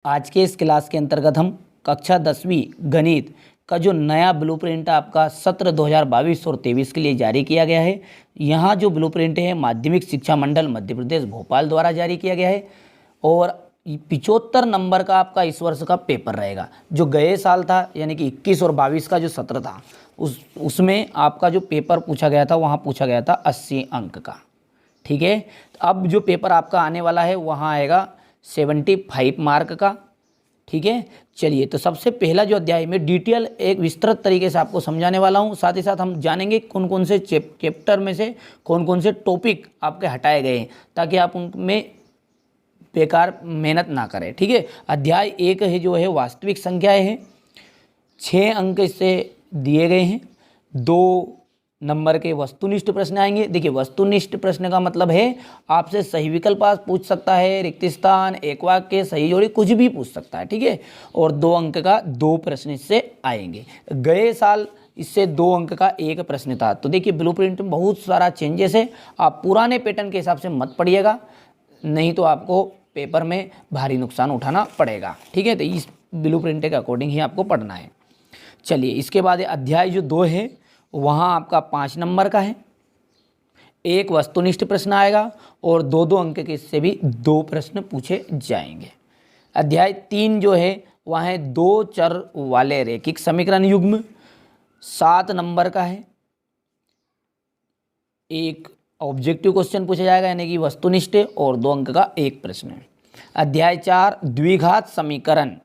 आज के इस क्लास के अंतर्गत हम कक्षा 10वीं गणित का जो नया ब्लूप्रिंट आपका सत्र 2022 और 23 के लिए जारी किया गया है। यहाँ जो ब्लूप्रिंट है माध्यमिक शिक्षा मंडल मध्य प्रदेश भोपाल द्वारा जारी किया गया है और 75 नंबर का आपका इस वर्ष का पेपर रहेगा। जो गए साल था यानी कि 21 और 22 का जो सत्र था उसमें आपका जो पेपर पूछा गया था वहाँ पूछा गया था 80 अंक का। ठीक है, तो अब जो पेपर आपका आने वाला है वहाँ आएगा 75 मार्क का। ठीक है, चलिए तो सबसे पहला जो अध्याय में डिटेल एक विस्तृत तरीके से आपको समझाने वाला हूँ। साथ ही साथ हम जानेंगे कौन कौन से चैप्टर में से कौन कौन से टॉपिक आपके हटाए गए हैं ताकि आप उनमें बेकार मेहनत ना करें। ठीक है, अध्याय 1 है जो है वास्तविक संख्याएं हैं। 6 अंक इससे दिए गए हैं। 2 नंबर के वस्तुनिष्ठ प्रश्न आएंगे। देखिए वस्तुनिष्ठ प्रश्न का मतलब है आपसे सही विकल्प पूछ सकता है, रिक्त स्थान, एक वाक्य, सही जोड़ी, कुछ भी पूछ सकता है। ठीक है, और 2 अंक का 2 प्रश्न इससे आएंगे। गए साल इससे 2 अंक का 1 प्रश्न था। तो देखिए ब्लूप्रिंट में बहुत सारा चेंजेस है। आप पुराने पैटर्न के हिसाब से मत पढ़िएगा, नहीं तो आपको पेपर में भारी नुकसान उठाना पड़ेगा। ठीक है, तो इस ब्लूप्रिंट के अकॉर्डिंग ही आपको पढ़ना है। चलिए इसके बाद अध्याय जो 2 है वहाँ आपका 5 नंबर का है। 1 वस्तुनिष्ठ प्रश्न आएगा और 2-2 अंक के इससे भी 2 प्रश्न पूछे जाएंगे। अध्याय 3 जो है वह है 2 चर वाले रैखिक समीकरण युग्म। 7 नंबर का है। 1 ऑब्जेक्टिव क्वेश्चन पूछा जाएगा यानी कि वस्तुनिष्ठ और 2 अंक का 1 प्रश्न है। अध्याय 4 द्विघात समीकरण।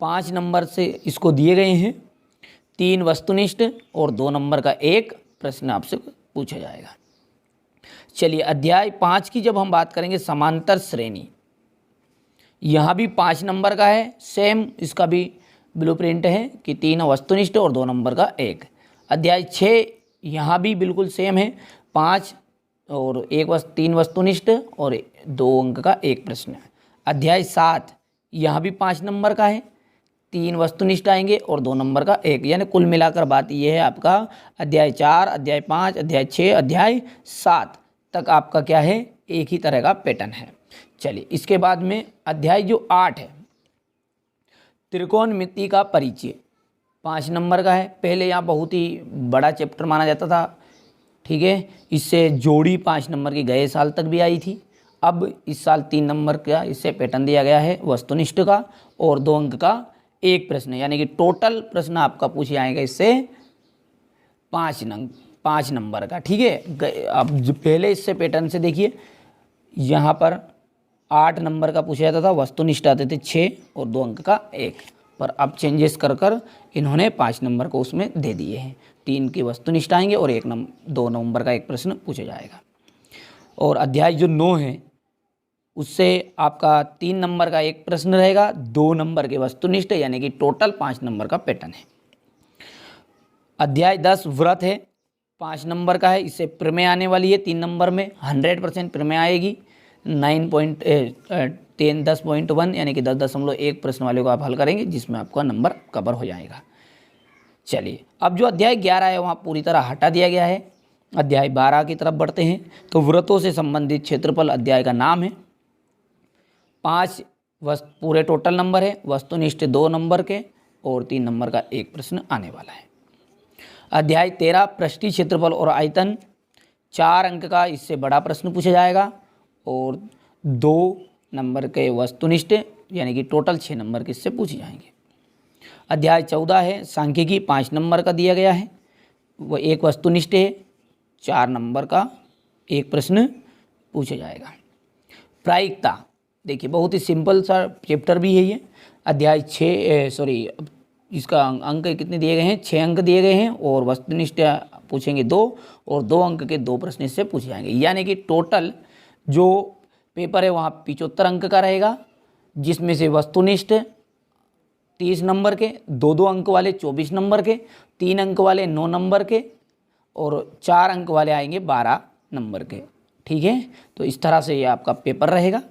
5 नंबर से इसको दिए गए हैं। 3 वस्तुनिष्ठ और 2 नंबर का 1 प्रश्न आपसे पूछा जाएगा। चलिए अध्याय 5 की जब हम बात करेंगे समांतर श्रेणी, यहाँ भी 5 नंबर का है। सेम इसका भी ब्लूप्रिंट है कि 3 वस्तुनिष्ठ और 2 नंबर का 1। अध्याय 6 यहाँ भी बिल्कुल सेम है, 5 और 3 वस्तुनिष्ठ और 2 अंक का 1 प्रश्न है। अध्याय 7 यहाँ भी 5 नंबर का है, 3 वस्तुनिष्ठ आएंगे और 2 नंबर का 1। यानी कुल मिलाकर बात यह है आपका अध्याय 4, अध्याय 5, अध्याय 6, अध्याय 7 तक आपका क्या है, एक ही तरह का पैटर्न है। चलिए इसके बाद में अध्याय जो 8 है त्रिकोणमिति का परिचय, 5 नंबर का है। पहले यहाँ बहुत ही बड़ा चैप्टर माना जाता था। ठीक है, इससे जोड़ी 5 नंबर की गए साल तक भी आई थी। अब इस साल 3 नंबर का इससे पैटर्न दिया गया है वस्तुनिष्ठ का और 2 अंक का 1 प्रश्न, यानी कि टोटल प्रश्न आपका पूछे जाएगा इससे 5 नंबर का। ठीक है, अब जो पहले इससे पैटर्न से देखिए यहाँ पर 8 नंबर का पूछा जाता था, वस्तुनिष्ठ आते थे 6 और 2 अंक का 1, पर अब चेंजेस कर इन्होंने 5 नंबर को उसमें दे दिए हैं। 3 की वस्तुनिष्ठ आएंगे और 2 नंबर का 1 प्रश्न पूछा जाएगा। और अध्याय जो 9 है उससे आपका 3 नंबर का 1 प्रश्न रहेगा, 2 नंबर के वस्तुनिष्ठ, यानी कि टोटल 5 नंबर का पैटर्न है। अध्याय 10 व्रत है, 5 नंबर का है। इससे प्रमेय आने वाली है 3 नंबर में, 100% प्रमेय आएगी। 10.1 यानी कि 10.1 प्रश्न वाले को आप हल करेंगे जिसमें आपका नंबर कवर हो जाएगा। चलिए अब जो अध्याय 11 है वहाँ पूरी तरह हटा दिया गया है। अध्याय 12 की तरफ बढ़ते हैं। तो व्रतों से संबंधित क्षेत्रफल अध्याय का नाम है। 5 पूरे टोटल नंबर है, वस्तुनिष्ठ 2 नंबर के और 3 नंबर का 1 प्रश्न आने वाला है। अध्याय 13 पृष्ठीय क्षेत्रफल और आयतन, 4 अंक का इससे बड़ा प्रश्न पूछा जाएगा और 2 नंबर के वस्तुनिष्ठ, यानी कि टोटल 6 नंबर के इससे पूछे जाएंगे। अध्याय 14 है सांख्यिकी, 5 नंबर का दिया गया है, वो 1 वस्तुनिष्ठ है, 4 नंबर का 1 प्रश्न पूछा जाएगा। प्रायिकता, देखिए बहुत ही सिंपल सा चैप्टर भी है ये। अध्याय 6 इसका अंक कितने दिए गए हैं, 6 अंक दिए गए हैं और वस्तुनिष्ठ पूछेंगे 2 और 2 अंक के 2 प्रश्न इससे पूछे जाएंगे। यानी कि टोटल जो पेपर है वहाँ 75 अंक का रहेगा, जिसमें से वस्तुनिष्ठ 30 नंबर के, 2-2 अंक वाले 24 नंबर के, 3 अंक वाले 9 नंबर के और 4 अंक वाले आएंगे 12 नंबर के। ठीक है, तो इस तरह से ये आपका पेपर रहेगा।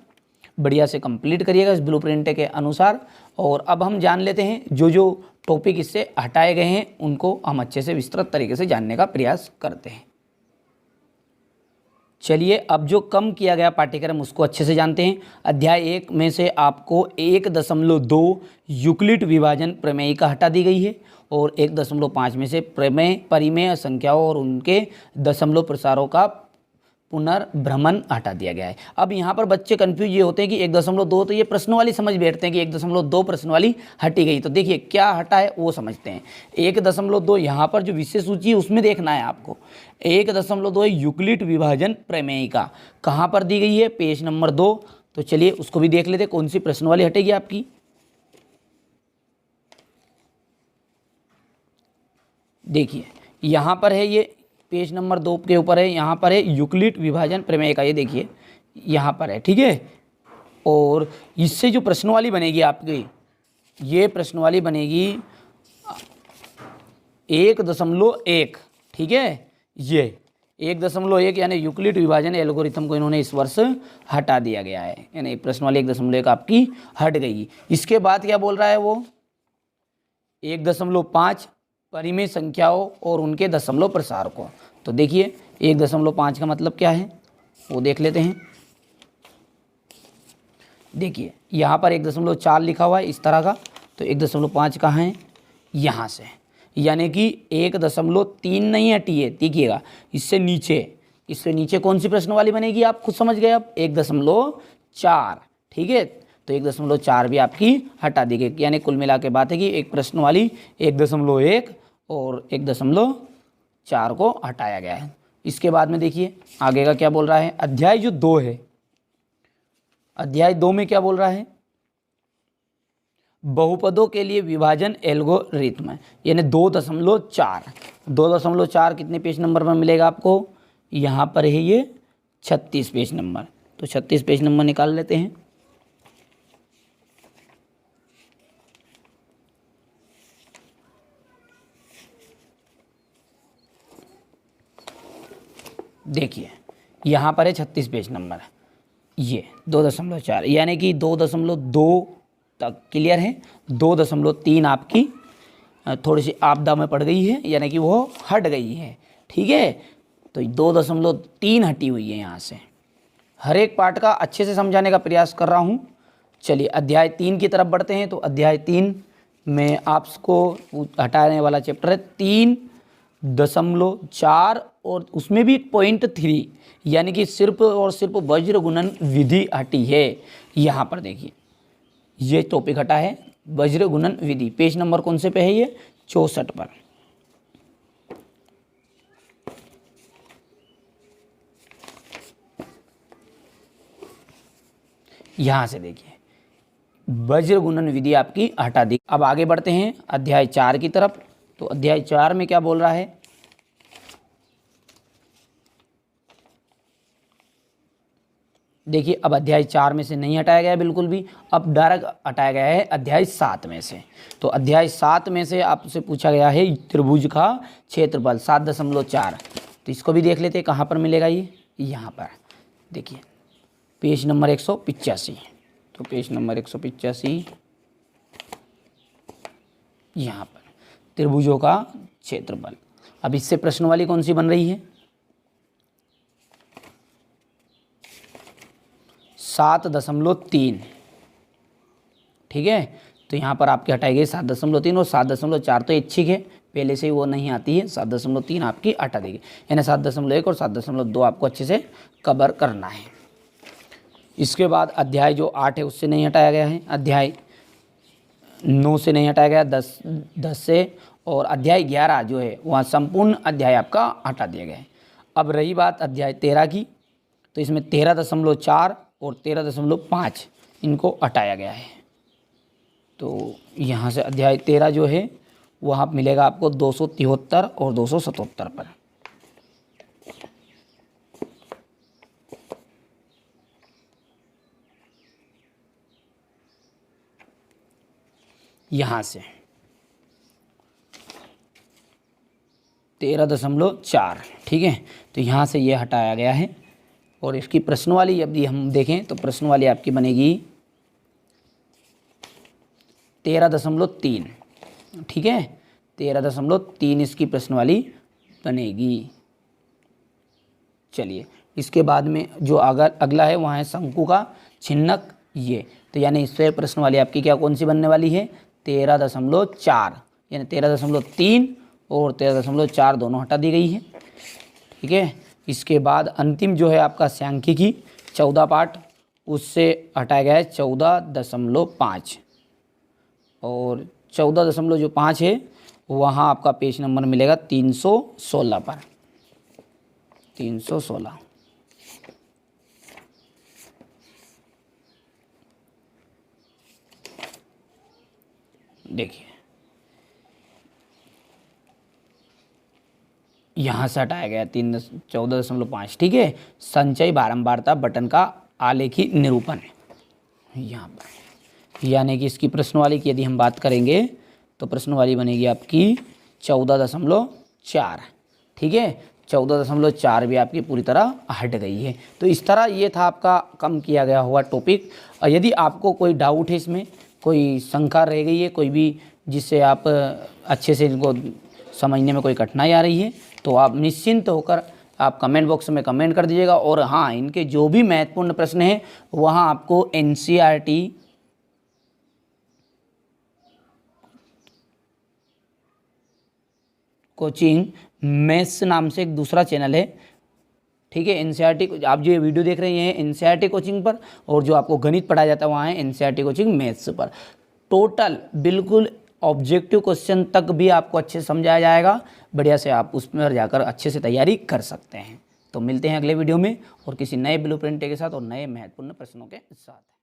बढ़िया से कंप्लीट करिएगा इस ब्लूप्रिंट के अनुसार। और अब हम जान लेते हैं जो जो टॉपिक इससे हटाए गए हैं उनको हम अच्छे से विस्तृत तरीके से जानने का प्रयास करते हैं। चलिए अब जो कम किया गया पाठ्यक्रम उसको अच्छे से जानते हैं। अध्याय 1 में से आपको 1.2 यूक्लिड विभाजन प्रमेयिका हटा दी गई है और 1.5 में से प्रमेय परिमेय संख्याओं और उनके दशमलव प्रसारों का पुनर्भ्रमण हटा दिया गया है। अब यहाँ पर बच्चे कंफ्यूज ये होते हैं कि 1.2 तो ये प्रश्न वाली समझ बैठते हैं कि 1.2 प्रश्न वाली हटी गई। तो देखिए क्या हटा है वो समझते हैं। 1.2 यहाँ पर जो विषय सूची है उसमें देखना है आपको। 1.2 यूक्लिड विभाजन प्रमेयिका कहाँ पर दी गई है, पेज नंबर 2। तो चलिए उसको भी देख लेते हैं कौन सी प्रश्न वाली हटेगी आपकी। देखिए यहाँ पर है, ये पेज नंबर 2 के ऊपर है, यहाँ पर है यूक्लिड विभाजन प्रमेय का, ये देखिए यहाँ पर है, ठीक है। और इससे जो प्रश्नवाली बनेगी आपकी, ये प्रश्नवाली बनेगी 1.1, ठीक है। ये 1.1 यानी यूक्लिड विभाजन एल्गोरिथम को इन्होंने इस वर्ष हटा दिया गया है, यानी प्रश्नवाली 1.1 आपकी हट गई। इसके बाद क्या बोल रहा है वो, 1.5 परिमेय संख्याओं और उनके दशमलव प्रसार को। तो देखिए 1.5 का मतलब क्या है वो देख लेते हैं। देखिए यहाँ पर 1.4 लिखा हुआ है इस तरह का, तो 1.5 कहाँ है, यहाँ से, यानी कि 1.3 नहीं हटी है। देखिएगा इससे नीचे कौन सी प्रश्न वाली बनेगी आप खुद समझ गए। अब 1.4, ठीक है। तो 1.4 भी आपकी हटा दी गई, यानी कुल मिला के बात है कि एक प्रश्न वाली 1.1 और 1.4 को हटाया गया है। इसके बाद में देखिए आगे का क्या बोल रहा है। अध्याय जो 2 है, अध्याय 2 में क्या बोल रहा है, बहुपदों के लिए विभाजन एल्गोरिथम, यानी 2.4 कितने पेज नंबर पर मिलेगा आपको, यहाँ पर है ये 36 पेज नंबर। तो 36 पेज नंबर निकाल लेते हैं। देखिए यहाँ पर है 36 पेज नंबर, ये 2.4 यानी कि 2.2 तक क्लियर है। 2.3 आपकी थोड़ी सी आपदा में पड़ गई है, यानी कि वो हट गई है, ठीक है। तो 2.3 हटी हुई है यहाँ से। हर एक पार्ट का अच्छे से समझाने का प्रयास कर रहा हूँ। चलिए अध्याय 3 की तरफ बढ़ते हैं। तो अध्याय 3 में आपको हटाने वाला चैप्टर है 3.4 और उसमें भी 0.3, यानी कि सिर्फ और सिर्फ वज्र गुणन विधि हटी है। यहाँ पर देखिए ये टॉपिक हटा है वज्र गुणन विधि। पेज नंबर कौन से पे है ये, 64 पर। यहाँ से देखिए वज्र गुणन विधि आपकी हटा दी। अब आगे बढ़ते हैं अध्याय 4 की तरफ। तो अध्याय 4 में क्या बोल रहा है, देखिए अब अध्याय 4 में से नहीं हटाया गया है बिल्कुल भी, अब डायरेक्ट हटाया गया है अध्याय 7 में से। तो अध्याय 7 में से आपसे पूछा गया है त्रिभुज का क्षेत्रफल 7.4। तो इसको भी देख लेते हैं कहाँ पर मिलेगा ये, यहाँ पर देखिए पेज नंबर 185। तो पेज नंबर 185 यहाँ पर त्रिभुजों का क्षेत्रफल। अब इससे प्रश्न वाली कौन सी बन रही है, 7.3, ठीक है। तो यहाँ पर आपके हटाई गई 7.3 और 7.4 तो इच्छिक है, पहले से ही वो नहीं आती है। 7.3 आपकी हटा देगी, यानी 7.1 और 7.2 आपको अच्छे से कवर करना है। इसके बाद अध्याय जो 8 है उससे नहीं हटाया गया है, अध्याय 9 से नहीं हटाया गया, 10 से, और अध्याय 11 जो है वहाँ संपूर्ण अध्याय आपका हटा दिया गया है। अब रही बात अध्याय 13 की, तो इसमें 13.4 और 13.5 इनको हटाया गया है। तो यहाँ से अध्याय 13 जो है वहाँ मिलेगा आपको 273 और 277 पर। यहाँ से 13.4, ठीक है। तो यहाँ से ये हटाया गया है। और इसकी प्रश्न वाली यदि हम देखें तो प्रश्न वाली आपकी बनेगी 13.3, ठीक है। 13.3 इसकी प्रश्न वाली बनेगी। चलिए इसके बाद में जो अगला है वहाँ है शंकु का छिन्नक ये। तो यानी इससे प्रश्न वाली आपकी क्या कौन सी बनने वाली है 13.4, यानी 13.3 और 13.4 दोनों हटा दी गई है। ठीक है, इसके बाद अंतिम जो है आपका सांख्यिकी 14 पार्ट, उससे हटाया गया है 14.5 और 14.5 है वहाँ आपका पेज नंबर मिलेगा 316 पर, 316। देखिए यहाँ से हटाया गया 14.5। ठीक है, संचय बारंबारता बटन का आलेखी निरूपण है यहाँ पर, यानी कि इसकी प्रश्नवाली की यदि हम बात करेंगे तो प्रश्नवाली बनेगी आपकी 14.4। ठीक है, 14.4 भी आपकी पूरी तरह हट गई है। तो इस तरह ये था आपका कम किया गया हुआ टॉपिक। यदि आपको कोई डाउट है, इसमें कोई शंका रह गई है, कोई भी जिससे आप अच्छे से इनको समझने में कोई कठिनाई आ रही है, तो आप निश्चिंत होकर आप कमेंट बॉक्स में कमेंट कर दीजिएगा। और हाँ, इनके जो भी महत्वपूर्ण प्रश्न हैं वहाँ आपको NCERT कोचिंग मैथ्स नाम से एक दूसरा चैनल है। ठीक है, NCERT आप जो ये वीडियो देख रहे हैं NCERT कोचिंग पर, और जो आपको गणित पढ़ाया जाता है वहाँ है NCERT कोचिंग मैथ्स पर। टोटल बिल्कुल ऑब्जेक्टिव क्वेश्चन तक भी आपको अच्छे से समझाया जाएगा, बढ़िया से आप उस पर जाकर अच्छे से तैयारी कर सकते हैं। तो मिलते हैं अगले वीडियो में और किसी नए ब्लूप्रिंट के साथ और नए महत्वपूर्ण प्रश्नों के साथ।